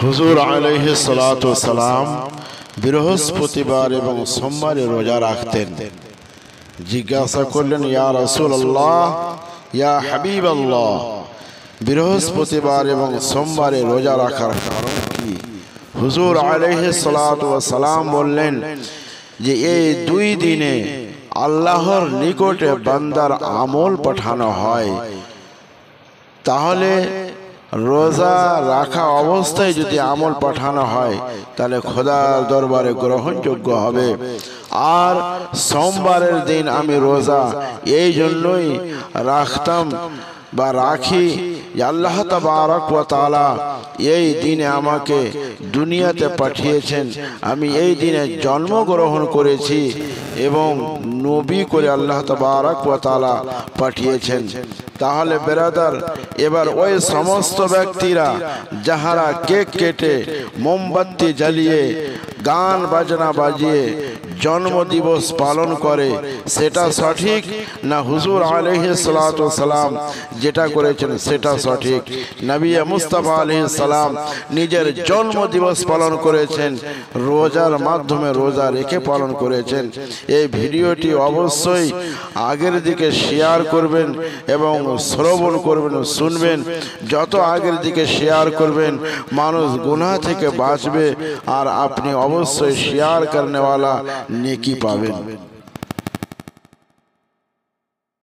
হুজুর আলাইহিস সালাতু ওয়াস সালাম বৃহস্পতিবার এবং সোমবারে রোজা রাখতেন। জিজ্ঞাসা করলেন, ইয়া রাসূলুল্লাহ, ইয়া হাবিবাল্লাহ, বৃহস্পতিবার এবং সোমবারে রোজা রাখার কারণ কি? হুজুর আলাইহিস সালাতু ওয়াস সালাম বললেন যে এই দুই দিনে আল্লাহর নিকটে বান্দার আমল পাঠানো হয়। তাহলে রোজা রাখা অবস্থায় যদি আমল পাঠানো হয় তাহলে খোদার দরবারে গ্রহণযোগ্য হবে। আর সোমবারের দিন আমি রোজা এই জন্যই রাখতাম বা রাখি যে আল্লাহ তাবারক ওয়া তাআলা এই দিনে আমাকে দুনিয়াতে পাঠিয়েছেন, আমি এই দিনে জন্মগ্রহণ করেছি এবং নবী করে আল্লাহ তাবারক ওয়া তাআলা পাঠিয়েছেন। তাহলে বেরাদার, এবার ওই সমস্ত ব্যক্তিরা যাহারা কেক কেটে মোমবাতি জ্বালিয়ে গান বাজনা বাজিয়ে জন্মদিবস পালন করে, সেটা সঠিক না হুজুর আলাইহিস সালাতু ওয়াস সালাম যেটা করেছেন সেটা সঠিক? নবী মুস্তাফা আলাইহিস সালাম নিজের জন্মদিবস পালন করেছেন, রোজার মাধ্যমে রোজা রেখে পালন করেছেন। এই ভিডিওটি অবশ্যই আগের দিকে শেয়ার করবেন এবং শ্রবণ করবেন, শুনবেন। যত আগের দিকে শেয়ার করবেন মানুষ গুনাহ থেকে বাঁচবে, আর আপনি অবশ্যই শেয়ার করনেওয়ালা নেকি পাবেন।